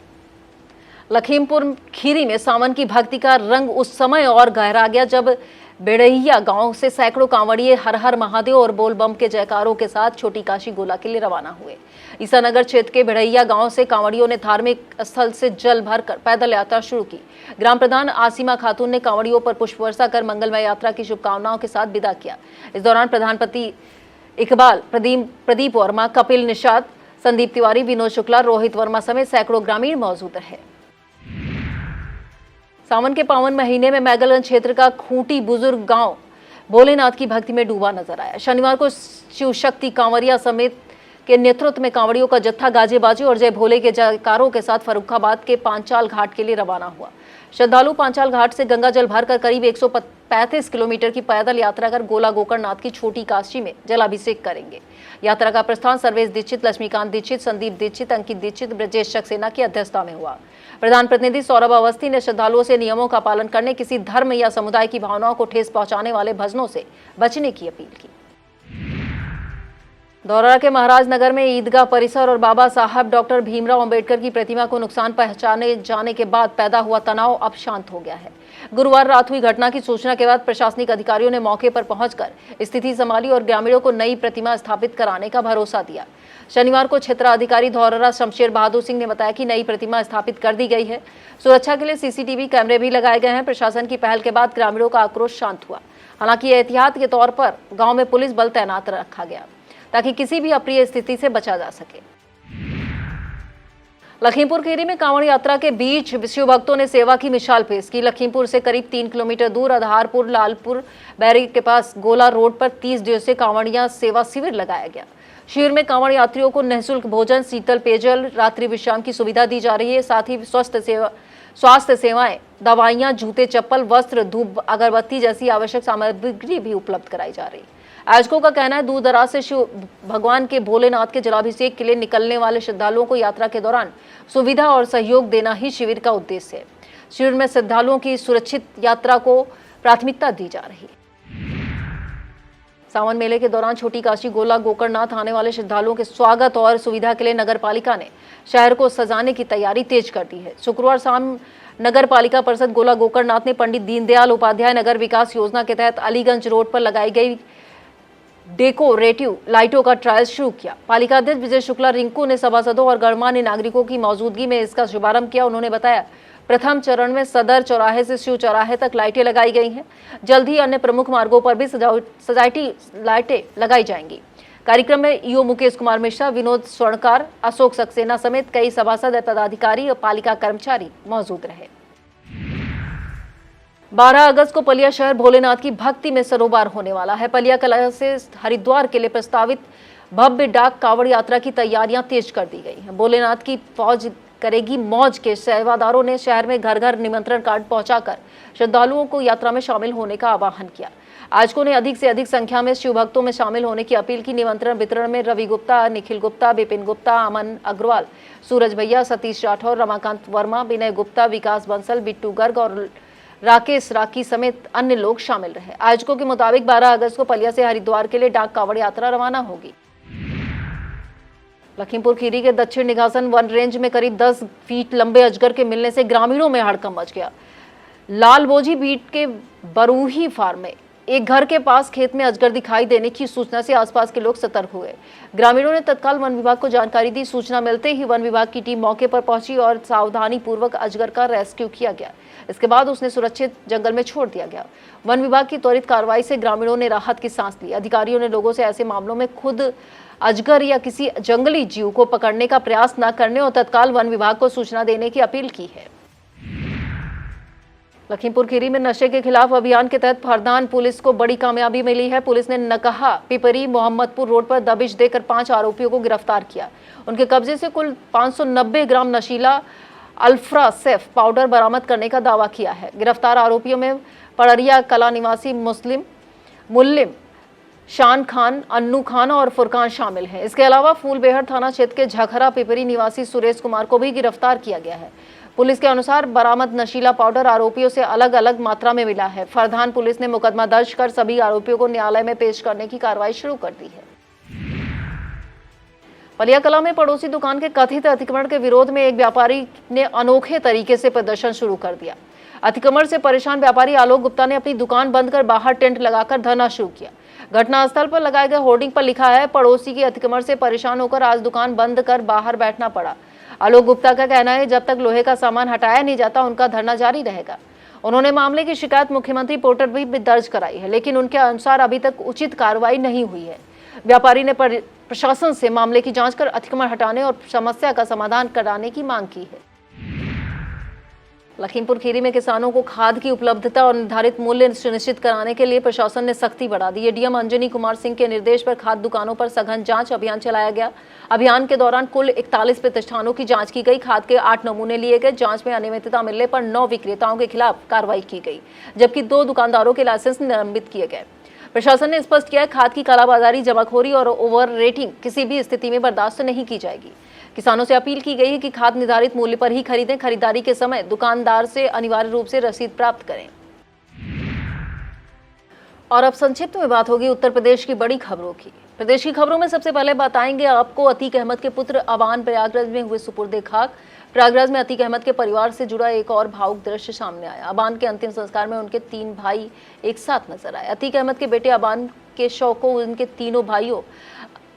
लखीमपुर खीरी में सावन की भक्ति का रंग उस समय और गहरा गया जब बेड़हिया गांव से सैकड़ों कांवड़िए हर हर महादेव और बोल बम के जयकारों के साथ छोटी काशी गोला के लिए रवाना हुए। ईसानगर क्षेत्र के बेड़हिया गांव से कांवड़ियों ने धार्मिक स्थल से जल भरकर पैदल यात्रा शुरू की। ग्राम प्रधान आसिमा खातून ने कांवड़ियों पर पुष्प वर्षा कर मंगलमय यात्रा की शुभकामनाओं के साथ विदा किया। इस दौरान प्रधानपति इकबाल, प्रदीप वर्मा, कपिल निषाद, संदीप तिवारी, विनोद शुक्ला, रोहित वर्मा समेत सैकड़ों ग्रामीण मौजूद रहे। सावन के पावन महीने में मैगलगंज क्षेत्र का खूंटी बुजुर्ग गांव भोलेनाथ की भक्ति में डूबा नजर आया। शनिवार को शिव शक्ति कांवरिया समेत के नेतृत्व में कांवड़ियों का जत्था गाजे बाजे और जय भोले के जयकारों के साथ फर्रुखाबाद के पांचाल घाट के लिए रवाना हुआ। श्रद्धालु पांचाल घाट से गंगा जल भरकर करीब 135 किलोमीटर की पैदल यात्रा कर गोला गोकर्णनाथ की छोटी काशी में जलाभिषेक करेंगे। यात्रा का प्रस्थान सर्वेश दीक्षित, लक्ष्मीकांत दीक्षित, संदीप दीक्षित, अंकित दीक्षित, ब्रजेश सक्सेना की अध्यक्षता में हुआ। प्रधान प्रतिनिधि सौरभ अवस्थी ने श्रद्धालुओं से नियमों का पालन करने, किसी धर्म या समुदाय की भावनाओं को ठेस पहुंचाने वाले भजनों से बचने की अपील की। धौरहरा के महाराज नगर में ईदगाह परिसर और बाबा साहब डॉक्टर भीमराव अंबेडकर की प्रतिमा को नुकसान पहुंचाने जाने के बाद पैदा हुआ तनाव अब शांत हो गया है। गुरुवार रात हुई घटना की सूचना के बाद प्रशासनिक अधिकारियों ने मौके पर पहुंचकर स्थिति संभाली और ग्रामीणों को नई प्रतिमा स्थापित कराने का भरोसा दिया। शनिवार को क्षेत्राधिकारी धौरहरा शमशेर बहादुर सिंह ने बताया कि नई प्रतिमा स्थापित कर दी गई है। सुरक्षा के लिए सीसीटीवी कैमरे भी लगाए गए हैं। प्रशासन की पहल के बाद ग्रामीणों का आक्रोश शांत हुआ। हालांकि एहतियात के तौर पर गाँव में पुलिस बल तैनात रखा गया ताकि किसी भी अप्रिय स्थिति से बचा जा सके। लखीमपुर खीरी में कांवड़ यात्रा के बीच शिव भक्तों ने सेवा की मिसाल पेश की। लखीमपुर से करीब 3 किलोमीटर दूर आधारपुर लालपुर बैरिक के पास गोला रोड पर 30 दिवसीय कांवड़िया सेवा शिविर लगाया गया। शिविर में कांवड़ यात्रियों को निःशुल्क भोजन, शीतल पेयजल, रात्रि विश्राम की सुविधा दी जा रही है। साथ ही स्वास्थ्य सेवाएं, दवाइयां, जूते, चप्पल, वस्त्र, धूप, अगरबत्ती जैसी आवश्यक सामग्री भी उपलब्ध कराई जा रही है। आयोजकों का कहना है दूर दराज से शिव भगवान के भोलेनाथ के जलाभिषेक के लिए निकलने वाले श्रद्धालुओं को यात्रा के दौरान सुविधा और सहयोग देना ही शिविर का उद्देश्य है। शिविर में श्रद्धालुओं की सुरक्षित यात्रा को प्राथमिकता दी जा रही है। सावन मेले के दौरान छोटी काशी गोला गोकर्णनाथ आने वाले श्रद्धालुओं के स्वागत और सुविधा के लिए नगर पालिका ने शहर को सजाने की तैयारी तेज कर दी है। शुक्रवार शाम नगर पालिका परिषद गोला गोकर्णनाथ ने पंडित दीनदयाल उपाध्याय नगर विकास योजना के तहत अलीगंज रोड पर लगाई गई डेकोरेटिव लाइटों का ट्रायल शुरू किया। पालिका अध्यक्ष विजय शुक्ला रिंकू ने सभासदों और गणमान्य नागरिकों की मौजूदगी में इसका शुभारंभ किया। उन्होंने बताया प्रथम चरण में सदर चौराहे से शिव चौराहे तक लाइटें लगाई गई हैं। जल्द ही अन्य प्रमुख मार्गों पर भी सजावटी लाइटें लगाई जाएंगी। कार्यक्रम में ईओ मुकेश कुमार मिश्रा, विनोद स्वर्णकार, अशोक सक्सेना समेत कई सभासद, पदाधिकारी और पालिका कर्मचारी मौजूद रहे। 12 अगस्त को पलिया शहर भोलेनाथ की भक्ति में सरोबार होने वाला है। पलिया कला से हरिद्वार के लिए प्रस्तावित भव्य डाक कांवड़ यात्रा की तैयारियां तेज कर दी गई हैं। भोलेनाथ की फौज करेगी मौज के सेवादारों ने शहर में घर घर निमंत्रण कार्ड पहुंचाकर श्रद्धालुओं को यात्रा में शामिल होने का आह्वान किया। आयोजकों ने अधिक से अधिक संख्या में शिव भक्तों में शामिल होने की अपील की। निमंत्रण वितरण में रवि गुप्ता, निखिल गुप्ता, विपिन गुप्ता, अमन अग्रवाल, सूरज भैया, सतीश राठौर, रमाकांत वर्मा, विनय गुप्ता, विकास बंसल, बिट्टू गर्ग और राकेश राकी समेत अन्य लोग शामिल रहे। आयोजकों के मुताबिक 12 अगस्त को पलिया से हरिद्वार के लिए डाक कांवड़ यात्रा रवाना होगी। लखीमपुर खीरी के दक्षिण निघासन वन रेंज में करीब 10 फीट लंबे अजगर के मिलने से ग्रामीणों में हड़कंप मच गया। लालबोजी बीट के बरूही फार्म में एक घर के पास खेत में अजगर दिखाई देने की सूचना से आसपास के लोग सतर्क हुए। ग्रामीणों ने तत्काल वन विभाग को जानकारी दी। सूचना मिलते ही वन विभाग की टीम मौके पर पहुंची और सावधानी पूर्वक अजगर का रेस्क्यू किया गया। इसके बाद उसने सुरक्षित जंगल में छोड़ दिया गया। वन विभाग की त्वरित कार्रवाई से ग्रामीणों ने राहत की सांस ली। अधिकारियों ने लोगों से ऐसे मामलों में खुद अजगर या किसी जंगली जीव को पकड़ने का प्रयास न करने और तत्काल वन विभाग को सूचना देने की अपील की है। लखीमपुर खीरी में नशे के खिलाफ अभियान के तहत फरदान पुलिस को बड़ी कामयाबी मिली है। पुलिस ने नकहा पिपरी मोहम्मदपुर रोड पर दबिश देकर 5 आरोपियों को गिरफ्तार किया। उनके कब्जे से कुल 590 ग्राम नशीला अल्फ्रा सेफ पाउडर बरामद करने का दावा किया है। गिरफ्तार आरोपियों में पड़रिया कला निवासी मुल्लिम शान खान, अन्नू खान और फुरकान शामिल हैं। इसके अलावा फूलबेहर थाना क्षेत्र के झखरा पिपरी निवासी सुरेश कुमार को भी गिरफ्तार किया गया है। पुलिस के अनुसार बरामद नशीला पाउडर आरोपियों से अलग अलग मात्रा में मिला है। फरदान पुलिस ने मुकदमा दर्ज कर सभी आरोपियों को न्यायालय में पेश करने की कार्रवाई शुरू कर दी है। पलिया कला में पड़ोसी दुकान के कथित अतिक्रमण के विरोध में एक व्यापारी ने अनोखे तरीके से प्रदर्शन शुरू कर दिया। अतिक्रमण से परेशान व्यापारी आलोक गुप्ता ने अपनी दुकान बंद कर बाहर टेंट लगाकर धरना शुरू किया। घटनास्थल पर लगाए गए होर्डिंग पर लिखा है, पड़ोसी के अतिक्रमण से परेशान होकर आज दुकान बंद कर बाहर बैठना पड़ा। आलोक गुप्ता का कहना है, जब तक लोहे का सामान हटाया नहीं जाता उनका धरना जारी रहेगा। उन्होंने मामले की शिकायत मुख्यमंत्री पोर्टल भी दर्ज कराई है, लेकिन उनके अनुसार अभी तक उचित कार्रवाई नहीं हुई है। व्यापारी ने प्रशासन से मामले की जांच कर अतिक्रमण हटाने और समस्या का समाधान कराने की मांग की है। लखीमपुर खीरी में किसानों को खाद की उपलब्धता और निर्धारित मूल्य सुनिश्चित कराने के लिए प्रशासन ने सख्ती बढ़ा दी है। डीएम अंजनी कुमार सिंह के निर्देश पर खाद दुकानों पर सघन जांच अभियान चलाया गया। अभियान के दौरान कुल 41 प्रतिष्ठानों की जांच की गई। खाद के 8 नमूने लिए गए। जांच में अनियमितता मिलने पर 9 विक्रेताओं के खिलाफ कार्रवाई की गई, जबकि 2 दुकानदारों के लाइसेंस निलंबित किए गए। प्रशासन ने स्पष्ट किया है, खाद की कालाबाजारी, जमाखोरी और ओवर रेटिंग किसी भी स्थिति में बर्दाश्त नहीं की जाएगी। किसानों से अपील की गई है कि खाद निर्धारित मूल्य पर ही खरीदें। खरीदारी के समय दुकानदार से अनिवार्य रूप से रसीद प्राप्त करें। और अब संक्षिप्त में बात होगी उत्तर प्रदेश की बड़ी खबरों की। प्रदेश की खबरों में सबसे पहले बताएंगे आपको अतीक अहमद के पुत्र अबान प्रयागराज में हुए सुपुर्दे खाक। प्रयागराज में अतीक अहमद के परिवार से जुड़ा एक और भावुक दृश्य सामने आया। अबान के अंतिम संस्कार में उनके 3 भाई एक साथ नजर आए। अतीक अहमद के बेटे अबान के शव को उनके तीनों भाइयों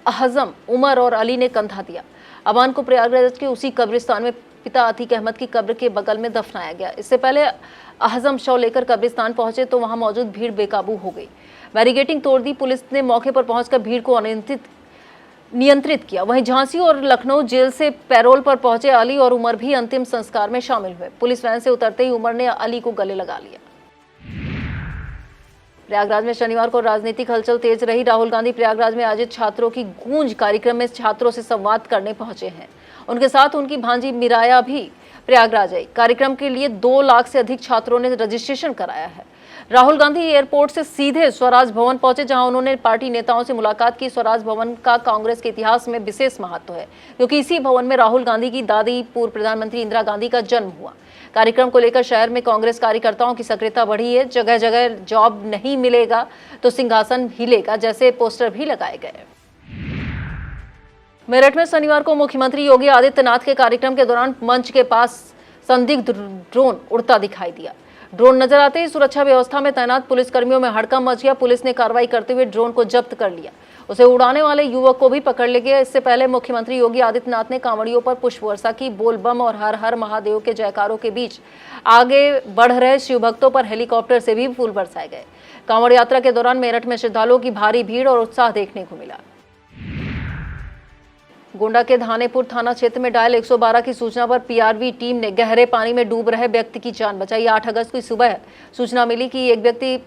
अहजम, उमर और अली ने कंधा दिया। अबान को प्रयागराज के उसी कब्रिस्तान में पिता अतीक अहमद की कब्र के बगल में दफनाया गया। इससे पहले अहजम शव लेकर कब्रिस्तान पहुंचे तो वहां मौजूद भीड़ बेकाबू हो गई। बैरिकेडिंग तोड़ दी। पुलिस ने मौके पर पहुंचकर भीड़ को नियंत्रित किया। वहीं झांसी और लखनऊ जेल से पैरोल पर पहुंचे अली और उमर भी अंतिम संस्कार में शामिल हुए। पुलिस वैन से उतरते ही उमर ने अली को गले लगा लिया। प्रयागराज में शनिवार को राजनीतिक हलचल तेज रही। राहुल गांधी प्रयागराज में आयोजित छात्रों की गूंज कार्यक्रम में छात्रों से संवाद करने पहुंचे हैं। उनके साथ उनकी भांजी मिराया भी प्रयागराज आई। कार्यक्रम के लिए 2 लाख से अधिक छात्रों ने रजिस्ट्रेशन कराया है। राहुल गांधी एयरपोर्ट से सीधे स्वराज भवन पहुंचे, जहां उन्होंने पार्टी नेताओं से मुलाकात की। स्वराज भवन का कांग्रेस के इतिहास में विशेष महत्व है, क्योंकि इसी भवन में राहुल गांधी की दादी पूर्व प्रधानमंत्री इंदिरा गांधी का जन्म हुआ। कार्यक्रम को लेकर शहर में कांग्रेस कार्यकर्ताओं की सक्रियता बढ़ी है। जगह जगह जॉब नहीं मिलेगा तो सिंहासन हिलेगा जैसे पोस्टर भी लगाए गए। मेरठ में शनिवार को मुख्यमंत्री योगी आदित्यनाथ के कार्यक्रम के दौरान मंच के पास संदिग्ध ड्रोन उड़ता दिखाई दिया। ड्रोन नजर आते ही सुरक्षा व्यवस्था में तैनात पुलिसकर्मियों में हड़कंप मच गया। पुलिस ने कार्रवाई करते हुए ड्रोन को जब्त कर लिया। उसे उड़ाने वाले युवक को भी पकड़ लिया गया। इससे पहले मुख्यमंत्री योगी आदित्यनाथ ने कांवड़ियों पर पुष्प वर्षा की। बोल बम और हर हर महादेव के जयकारों के बीच आगे बढ़ रहे शिव भक्तों पर हेलीकॉप्टर से भी फूल बरसाए गए। कांवड़ यात्रा के दौरान मेरठ में श्रद्धालुओं की भारी भीड़ और उत्साह देखने को मिला। गोंडा के धानेपुर थाना क्षेत्र में डायल 112 की सूचना पर पीआरवी टीम ने गहरे पानी में डूब रहे व्यक्ति की जान बचाई। 8 अगस्त की सुबह सूचना मिली कि एक व्यक्ति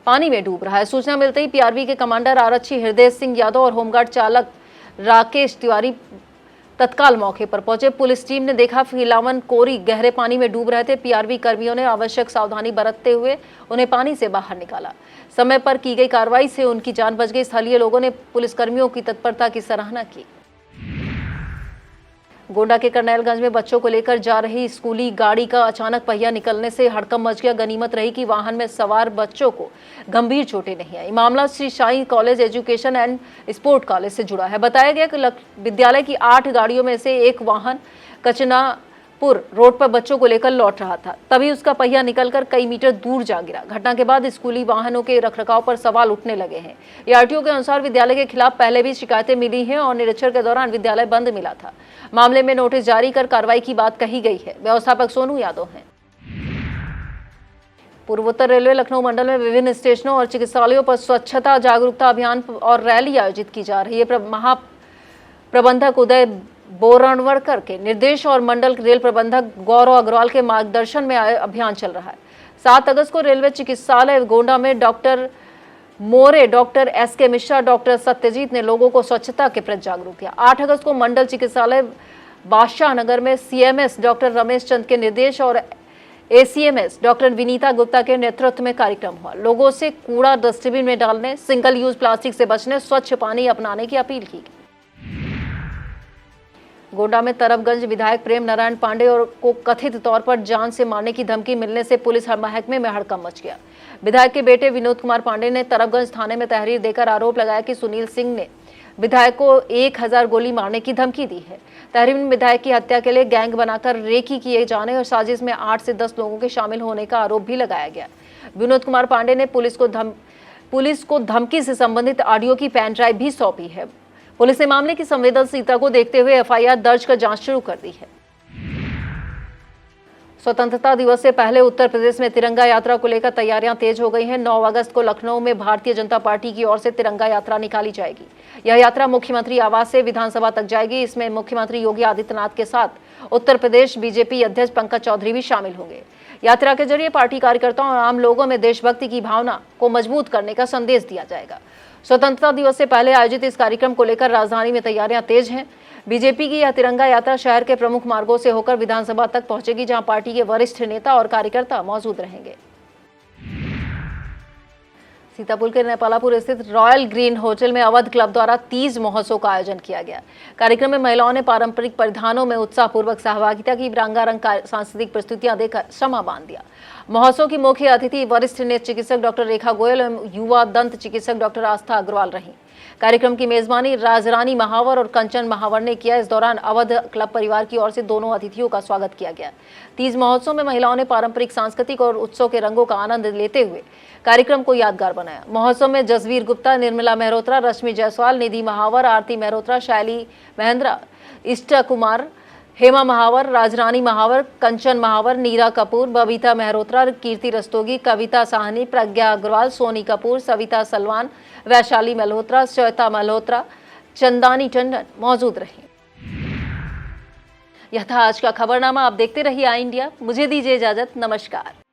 पानी में डूब रहा है। सूचना मिलते ही पीआरवी के कमांडर आरक्षी हृदय सिंह यादव और होमगार्ड चालक राकेश तिवारी तत्काल मौके पर पहुंचे। पुलिस टीम ने देखा फिलावन कोरी गहरे पानी में डूब रहे थे। पीआरवी कर्मियों ने आवश्यक सावधानी बरतते हुए उन्हें पानी से बाहर निकाला। समय पर की गई कार्रवाई से उनकी जान बच गई। स्थलीय लोगों ने पुलिसकर्मियों की तत्परता की सराहना की। गोंडा के करनैलगंज में बच्चों को लेकर जा रही स्कूली गाड़ी का अचानक पहिया निकलने से हड़कंप मच गया। गनीमत रही कि वाहन में सवार बच्चों को गंभीर चोटें नहीं आई। मामला Shri Sai college education and sport college से जुड़ा है। बताया गया कि विद्यालय की 8 गाड़ियों में से एक वाहन कचनापुर रोड पर बच्चों को लेकर लौट रहा था, तभी उसका पहिया निकलकर कई मीटर दूर जा गिरा। घटना के बाद स्कूली वाहनों के रखरखाव पर सवाल उठने लगे हैं। आरटीओ के अनुसार विद्यालय के खिलाफ पहले भी शिकायतें मिली हैं और निरीक्षण के दौरान विद्यालय बंद मिला था। मामले में नोटिस जारी कर कार्रवाई की बात कही गई है। व्यवस्थापक सोनू यादव हैं। पूर्वोत्तर रेलवे लखनऊ मंडल में विभिन्न स्टेशनों और चिकित्सालयों पर स्वच्छता जागरूकता अभियान और रैली आयोजित की जा रही है। महाप्रबंधक उदय बोरणवड़कर के निर्देश और मंडल रेल प्रबंधक गौरव अग्रवाल के मार्गदर्शन में अभियान चल रहा है। 7 अगस्त को रेलवे चिकित्सालय गोंडा में डॉक्टर मोरे, डॉक्टर एसके मिश्रा, डॉक्टर सत्यजीत ने लोगों को स्वच्छता के प्रति जागरूक किया। 8 अगस्त को मंडल चिकित्सालय बादशाह नगर में सीएमएस डॉक्टर रमेश चंद के निर्देश और एसीएमएस डॉक्टर विनीता गुप्ता के नेतृत्व में कार्यक्रम हुआ। लोगों से कूड़ा डस्टबिन में डालने, सिंगल यूज प्लास्टिक से बचने, स्वच्छ पानी अपनाने की अपील की। गोंडा में तरफगंज विधायक प्रेम नारायण पांडे और को कथित तौर पर जान से मारने की धमकी मिलने से पुलिस महकमे में हड़कंप मच गया। विधायक के बेटे विनोद कुमार पांडे ने तरफगंज थाने में तहरीर देकर आरोप लगाया कि सुनील सिंह ने विधायक को 1000 गोली मारने की धमकी दी है। तहरीर में विधायक की हत्या के लिए गैंग बनाकर रेकी किए जाने और साजिश में 8 से 10 लोगों के शामिल होने का आरोप भी लगाया गया। विनोद कुमार पांडे ने पुलिस को धमकी से संबंधित ऑडियो की पेन ड्राइव भी सौंपी है। पुलिस ने मामले की संवेदनशीलता को देखते हुए एफआईआर दर्ज कर जांच शुरू कर दी है। स्वतंत्रता दिवस से पहले उत्तर प्रदेश में तिरंगा यात्रा को लेकर तैयारियां तेज हो गई हैं। 9 अगस्त को लखनऊ में भारतीय जनता पार्टी की ओर से तिरंगा यात्रा निकाली जाएगी। यह यात्रा मुख्यमंत्री आवास से विधानसभा तक जाएगी। इसमें मुख्यमंत्री योगी आदित्यनाथ के साथ उत्तर प्रदेश बीजेपी अध्यक्ष पंकज चौधरी भी शामिल होंगे। यात्रा के जरिए पार्टी कार्यकर्ताओं और आम लोगों में देशभक्ति की भावना को मजबूत करने का संदेश दिया जाएगा। स्वतंत्रता दिवस से पहले आयोजित इस कार्यक्रम को लेकर राजधानी में तैयारियां तेज हैं। बीजेपी की यह तिरंगा यात्रा शहर के प्रमुख मार्गों से होकर विधानसभा तक पहुंचेगी, जहां पार्टी के वरिष्ठ नेता और कार्यकर्ता मौजूद रहेंगे। सीतापुर के नेपालापुर स्थित रॉयल ग्रीन होटल में अवध क्लब द्वारा तीज महोत्सव का आयोजन किया गया। कार्यक्रम में महिलाओं ने पारंपरिक परिधानों में उत्साहपूर्वक सहभागिता की, रंगारंग सांस्कृतिक प्रस्तुतियां देकर समा बांध दिया। महोत्सव की मुख्य अतिथि वरिष्ठ नेत्र चिकित्सक डॉक्टर रेखा गोयल एवं युवा दंत चिकित्सक डॉक्टर आस्था अग्रवाल रही। कार्यक्रम की मेजबानी राजरानी महावर और कंचन महावर ने किया। इस दौरान अवध क्लब परिवार की ओर से दोनों अतिथियों का स्वागत किया गया। तीज महोत्सव में महिलाओं ने पारंपरिक सांस्कृतिक और उत्सव के रंगों का आनंद लेते हुए कार्यक्रम को यादगार बनाया। महोत्सव में जसवीर गुप्ता, निर्मला मेहरोत्रा, रश्मि जायसवाल, निधि महावर, आरती मेहरोत्रा, शैली महेंद्रा, इष्टा कुमार, हेमा महावर, राजरानी महावर, कंचन महावर, नीरा कपूर, बबीता मेहरोत्रा, कीर्ति रस्तोगी, कविता साहनी, प्रज्ञा अग्रवाल, सोनी कपूर, सविता सलमान, वैशाली मल्होत्रा, श्वेता मल्होत्रा, चंदानी टंडन मौजूद रही। यह था आज का खबरनामा। आप देखते रहिए आई इंडिया। मुझे दीजिए इजाजत। नमस्कार।